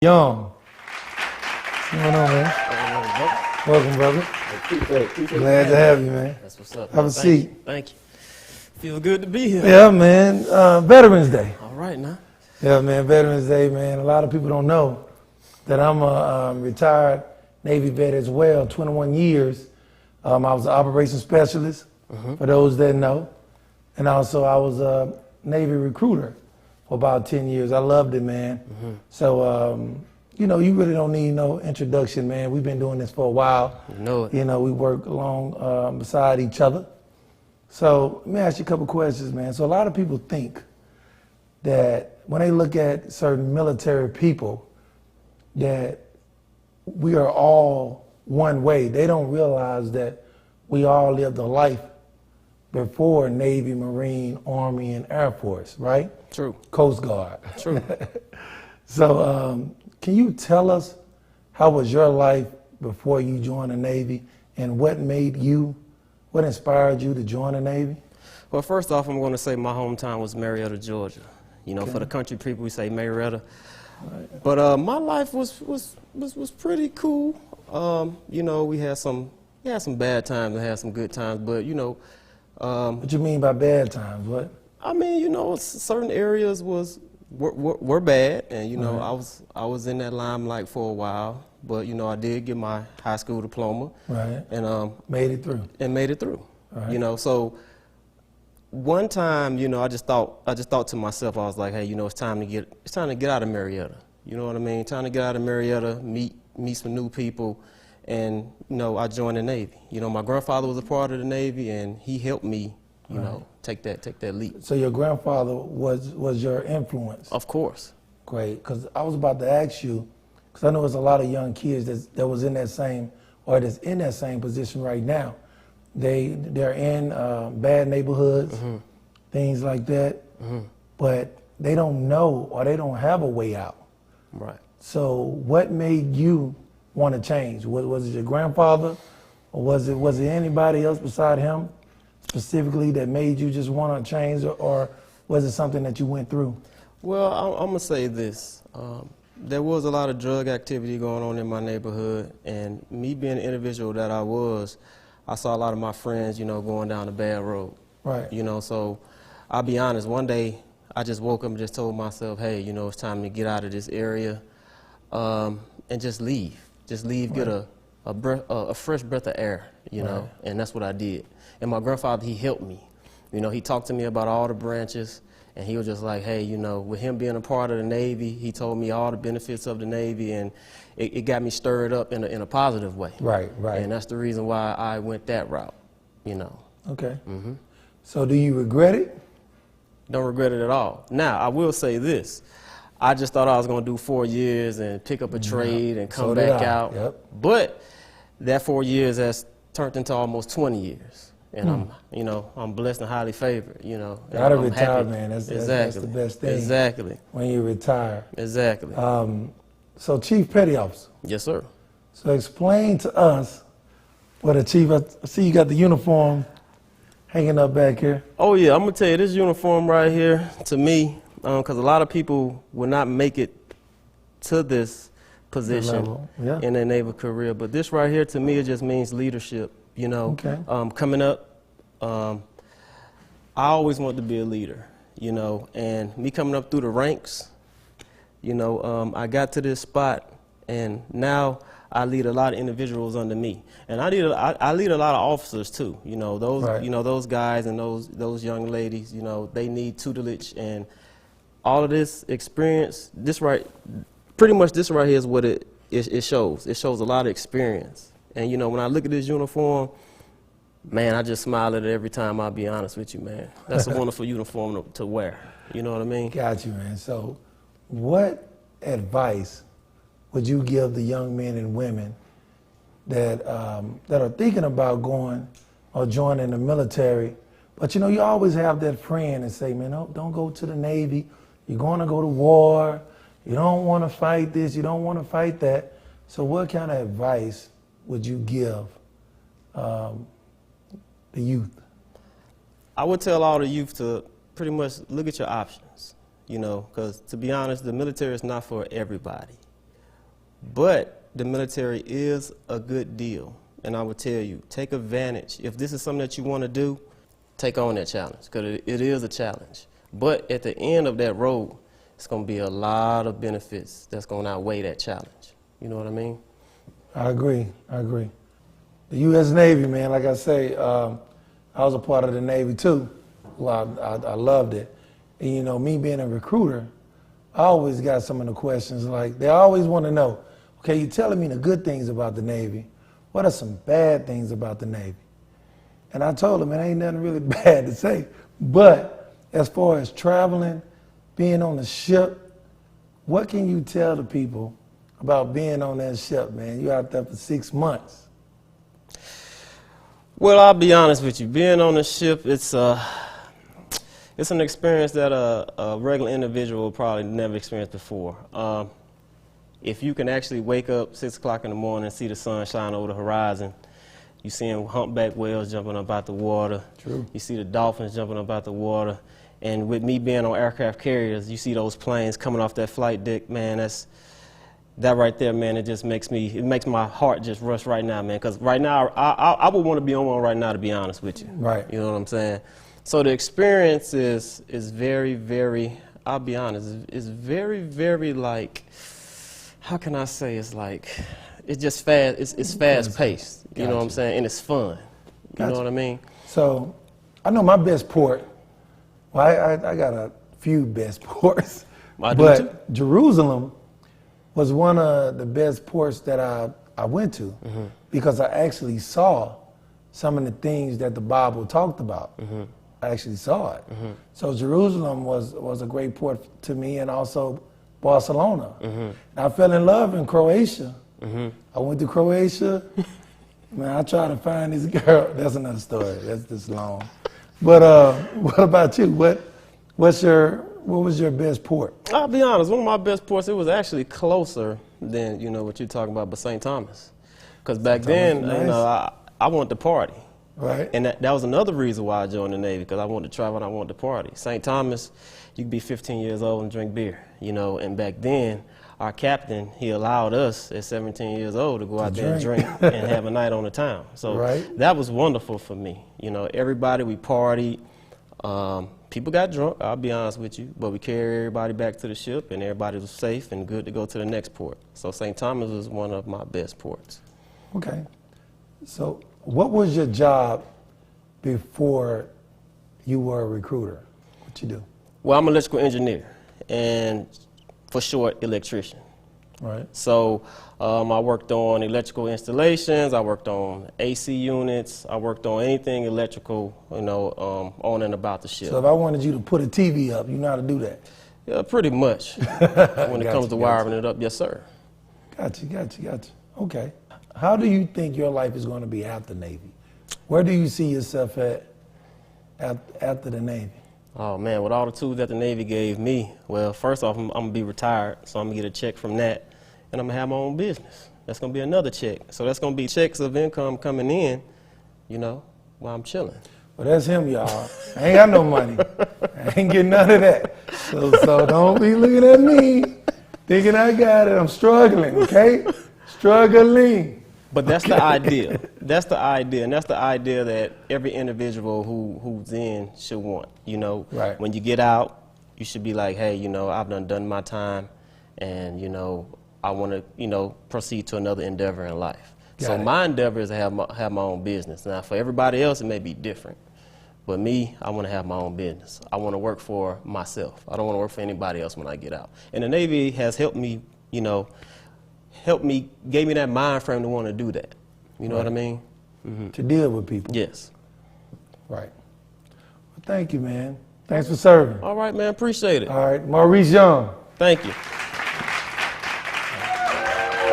Young. What's going on, man? Welcome, brother. Appreciate Glad to have you, man. That's what's up. Have a seat. Thank you. Feel good to be here. Yeah, man. Veterans Day. All right, now. Yeah, man. Veterans Day, man. A lot of people don't know that I'm a retired Navy vet as well. 21 years. I was an operations specialist, for those that know. And also, I was a Navy recruiter for about 10 years. I loved it, man. So, you know, you really don't need no introduction, man. We've been doing this for a while. You know it. You know, we work along beside each other. So let me ask you a couple questions, man. So a lot of people think that when they look at certain military people, that we are all one way. They don't realize that we all lived a life before Navy, Marine, Army, and Air Force, right? True. Coast Guard. True. So can you tell us how was your life before you joined the Navy, and what inspired you to join the Navy? Well, first off, I'm going to say my hometown was Marietta, Georgia. You know, for the country people, we say Marietta. Right. But my life was pretty cool. You know, we had some bad times and had some good times, but you know. What you mean by bad times? What? I mean, you know, certain areas were bad, and you know, I was in that limelight for a while. But you know, I did get my high school diploma, right? And made it through. Right. You know, so one time, you know, I just thought to myself, I was like, hey, you know, it's time to get out of Marietta. You know what I mean? Time to get out of Marietta, meet some new people. And, you know, I joined the Navy. You know, my grandfather was a part of the Navy, and he helped me, you know, take that leap. So your grandfather was your influence? Of course. Great, because I was about to ask you, because I know there's a lot of young kids that was in that same, or that's in that same position right now. They're in bad neighborhoods, things like that, but they don't know, or they don't have a way out. Right. So what made you want to change? Was it your grandfather, or was it anybody else beside him specifically that made you just want to change, or was it something that you went through? Well, I'm going to say this. There was a lot of drug activity going on in my neighborhood, and me being the individual that I saw a lot of my friends, you know, going down a bad road. Right. You know, so I'll be honest, one day I just woke up and just told myself, hey, you know, it's time to get out of this area and just leave. Just leave, get a fresh breath of air, you know, and that's what I did. And my grandfather, he helped me. You know, he talked to me about all the branches, and he was just like, hey, you know, with him being a part of the Navy, he told me all the benefits of the Navy, and it got me stirred up in a positive way. Right, right. And that's the reason why I went that route, you know. Okay. So do you regret it? Don't regret it at all. Now, I will say this. I just thought I was going to do 4 years and pick up a trade and come back out. Yep. But that 4 years has turned into almost 20 years. And I'm blessed and highly favored, you know. Gotta retire, man. That's the best thing. Exactly. When you retire. Exactly. So Chief Petty Officer. Yes, sir. So explain to us what a chief, I see you got the uniform hanging up back here. Oh yeah, I'm gonna tell you, this uniform right here, to me, because a lot of people will not make it to this position in their naval career, but this right here, to me, it just means leadership. You know, coming up, I always wanted to be a leader, you know, and me coming up through the ranks, you know, I got to this spot, and now I lead a lot of individuals under me, and I lead a lot of officers too. You know, those guys and those young ladies, you know, they need tutelage, and all of this experience. Pretty much this right here is what it shows. It shows a lot of experience. And, you know, when I look at this uniform, man, I just smile at it every time, I'll be honest with you, man. That's a wonderful uniform to wear. You know what I mean? Got you, man. So what advice would you give the young men and women that are thinking about going or joining the military? But, you know, you always have that friend and say, man, don't go to the Navy. You're going to go to war. You don't want to fight this. You don't want to fight that. So what kind of advice would you give the youth? I would tell all the youth to pretty much look at your options, you know, because to be honest, the military is not for everybody. But the military is a good deal. And I would tell you, take advantage. If this is something that you want to do, take on that challenge, because it is a challenge. But at the end of that road, it's going to be a lot of benefits that's going to outweigh that challenge. You know what I mean? I agree. I agree. The U.S. Navy, man, like I say, I was a part of the Navy too. Well, I loved it. And, you know, me being a recruiter, I always got some of the questions like, they always want to know, okay, you're telling me the good things about the Navy. What are some bad things about the Navy? And I told them, it ain't nothing really bad to say. But as far as traveling, being on the ship, what can you tell the people about being on that ship, man? You're out there for 6 months. Well, I'll be honest with you. Being on the ship, it's an experience that a regular individual will probably never experienced before. If you can actually wake up 6 o'clock in the morning and see the sun shine over the horizon, you see humpback whales jumping up out the water. True. You see the dolphins jumping up out the water. And with me being on aircraft carriers, you see those planes coming off that flight deck, man, that right there, man, it just makes my heart just rush right now, man. Because right now, I would want to be on one right now, to be honest with you. Right. You know what I'm saying? So the experience is very, very, I'll be honest, it's very, very like, how can I say, it's like, it's just fast, it's fast paced, you know what I'm saying, and it's fun, you know what I mean? So, I know my best port, well, I got a few best ports, but Jerusalem was one of the best ports that I went to because I actually saw some of the things that the Bible talked about. I actually saw it. So Jerusalem was a great port to me, and also Barcelona. And I fell in love in Croatia. I went to Croatia. Man, I tried to find this girl. That's another story. That's just long. But what about you? What was your best port? I'll be honest. One of my best ports. It was actually closer than what you're talking about, but St. Thomas. Because back then, I wanted to party. Right. And that was another reason why I joined the Navy, because I wanted to travel and I wanted to party. St. Thomas, you could be 15 years old and drink beer, and back then, our captain, he allowed us at 17 years old to go out there and drink and have a night on the town. So that was wonderful for me. Everybody, we partied. People got drunk, I'll be honest with you, but we carried everybody back to the ship, and everybody was safe and good to go to the next port. So St. Thomas was one of my best ports. Okay. So what was your job before you were a recruiter? What you do? Well, I'm an electrical engineer, and for short, electrician. Right. So I worked on electrical installations, I worked on AC units, I worked on anything electrical, on and about the ship. So if I wanted you to put a TV up, you know how to do that? Yeah, pretty much. When it comes to wiring it up, yes, sir. Gotcha. Okay. How do you think your life is going to be after Navy? Where do you see yourself at after the Navy? Oh, man, with all the tools that the Navy gave me, well, first off, I'm going to be retired, so I'm going to get a check from that, and I'm going to have my own business. That's going to be another check. So that's going to be checks of income coming in, while I'm chilling. Well, that's him, y'all. I ain't got no money. I ain't getting none of that. So don't be looking at me thinking I got it. I'm struggling, okay? Struggling. But that's the idea. That's the idea, and that's the idea that every individual who's in should want. Right. When you get out, you should be like, hey, I've done my time, and I want to proceed to another endeavor in life. So my endeavor is to have my own business. Now, for everybody else, it may be different, but me, I want to have my own business. I want to work for myself. I don't want to work for anybody else when I get out. And the Navy has helped me, gave me that mind frame to want to do that. You know what I mean? To deal with people. Yes. Right. Well, thank you, man. Thanks for serving. All right, man. Appreciate it. All right. Maurice Young. Thank you.